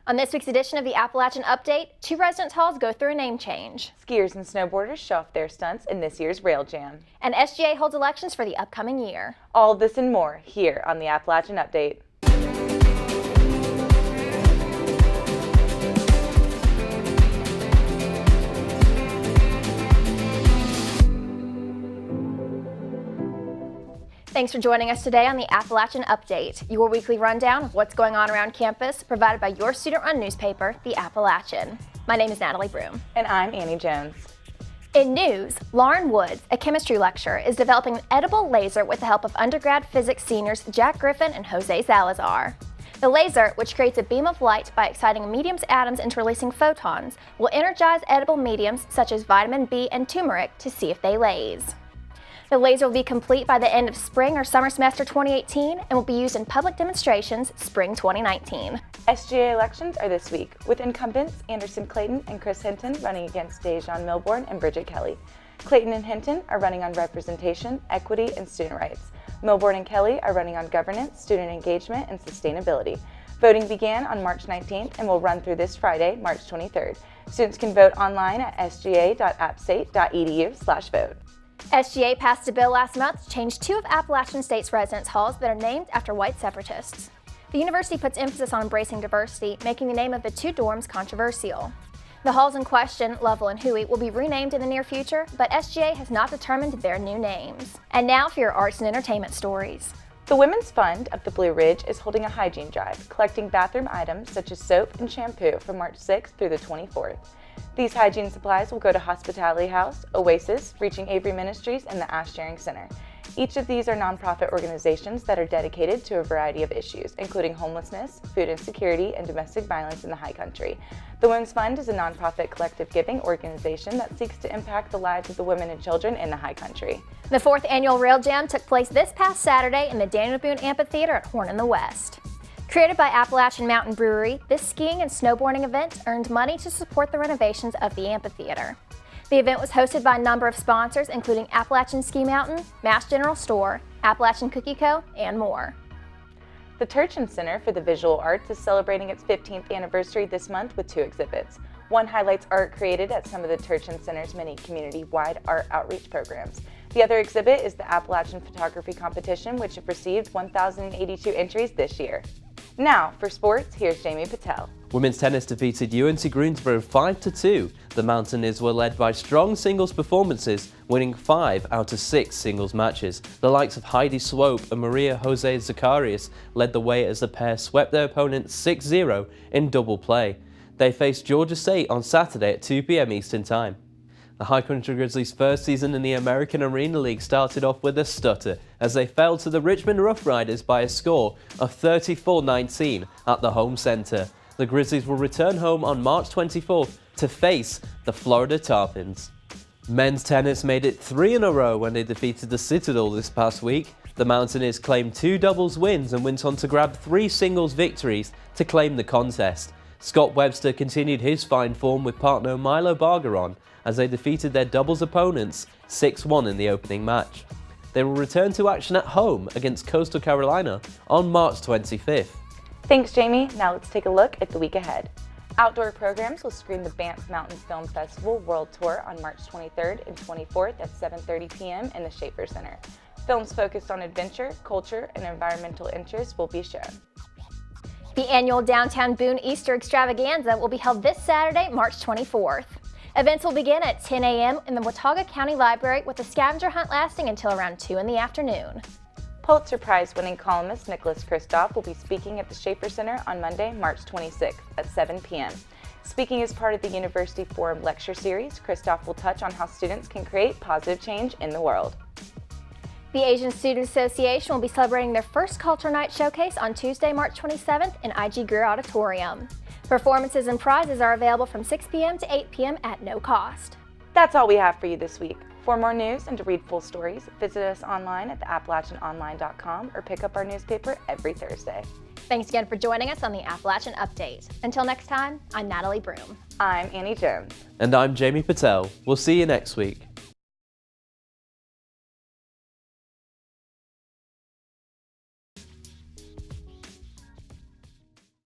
On this week's edition of the Appalachian Update, 2 residence halls go through a name change. Skiers and snowboarders show off their stunts in this year's Rail Jam. And SGA holds elections for the upcoming year. All this and more here on the Appalachian Update. Thanks for joining us today on the Appalachian Update, your weekly rundown of what's going on around campus, provided by your student-run newspaper, The Appalachian. My name is Natalie Broome. And I'm Annie Jones. In news, Lauren Woods, a chemistry lecturer, is developing an edible laser with the help of undergrad physics seniors Jack Griffin and Jose Salazar. The laser, which creates a beam of light by exciting a medium's atoms into releasing photons, will energize edible mediums such as vitamin B and turmeric to see if they laze. The laser will be complete by the end of spring or summer semester 2018 and will be used in public demonstrations spring 2019. SGA elections are this week, with incumbents Anderson Clayton and Chris Hinton running against Dejan Milbourne and Bridget Kelly. Clayton and Hinton are running on representation, equity, and student rights. Milbourne and Kelly are running on governance, student engagement, and sustainability. Voting began on March 19th and will run through this Friday, March 23rd. Students can vote online at sga.appstate.edu/vote. SGA passed a bill last month to change 2 of Appalachian State's residence halls that are named after white separatists. The university puts emphasis on embracing diversity, making the name of the 2 dorms controversial. The halls in question, Lovell and Huey, will be renamed in the near future, but SGA has not determined their new names. And now for your arts and entertainment stories. The Women's Fund of the Blue Ridge is holding a hygiene drive, collecting bathroom items such as soap and shampoo from March 6th through the 24th. These hygiene supplies will go to Hospitality House, Oasis, Reaching Avery Ministries, and the Ash Sharing Center. Each of these are nonprofit organizations that are dedicated to a variety of issues, including homelessness, food insecurity, and domestic violence in the High Country. The Women's Fund is a nonprofit collective giving organization that seeks to impact the lives of the women and children in the High Country. The 4th annual Rail Jam took place this past Saturday in the Daniel Boone Amphitheater at Horn in the West. Created by Appalachian Mountain Brewery, this skiing and snowboarding event earned money to support the renovations of the amphitheater. The event was hosted by a number of sponsors, including Appalachian Ski Mountain, Mass General Store, Appalachian Cookie Co., and more. The Turchin Center for the Visual Arts is celebrating its 15th anniversary this month with 2 exhibits. One highlights art created at some of the Turchin Center's many community-wide art outreach programs. The other exhibit is the Appalachian Photography Competition, which have received 1,082 entries this year. Now, for sports, here's Jamie Patel. Women's tennis defeated UNC Greensboro 5-2. The Mountaineers were led by strong singles performances, winning 5 out of 6 singles matches. The likes of Heidi Swope and Maria Jose Zacarias led the way as the pair swept their opponents 6-0 in double play. They faced Georgia State on Saturday at 2 p.m. Eastern Time. The High Country Grizzlies' first season in the American Arena League started off with a stutter as they fell to the Richmond Rough Riders by a score of 34-19 at the home center. The Grizzlies will return home on March 24th to face the Florida Tarpons. Men's tennis made it 3 in a row when they defeated the Citadel this past week. The Mountaineers claimed 2 doubles wins and went on to grab 3 singles victories to claim the contest. Scott Webster continued his fine form with partner Milo Bargeron as they defeated their doubles opponents 6-1 in the opening match. They will return to action at home against Coastal Carolina on March 25th. Thanks, Jamie. Now let's take a look at the week ahead. Outdoor programs will screen the Banff Mountain Film Festival World Tour on March 23rd and 24th at 7:30 p.m. in the Schaefer Center. Films focused on adventure, culture, and environmental interests will be shown. The annual Downtown Boone Easter Extravaganza will be held this Saturday, March 24th. Events will begin at 10 a.m. in the Watauga County Library with a scavenger hunt lasting until around 2 in the afternoon. Pulitzer Prize-winning columnist Nicholas Kristof will be speaking at the Schaefer Center on Monday, March 26th at 7 p.m. Speaking as part of the University Forum lecture series, Kristof will touch on how students can create positive change in the world. The Asian Student Association will be celebrating their first Culture Night Showcase on Tuesday, March 27th in IG Greer Auditorium. Performances and prizes are available from 6 p.m. to 8 p.m. at no cost. That's all we have for you this week. For more news and to read full stories, visit us online at theappalachianonline.com or pick up our newspaper every Thursday. Thanks again for joining us on the Appalachian Update. Until next time, I'm Natalie Broome. I'm Annie Jones. And I'm Jamie Patel. We'll see you next week.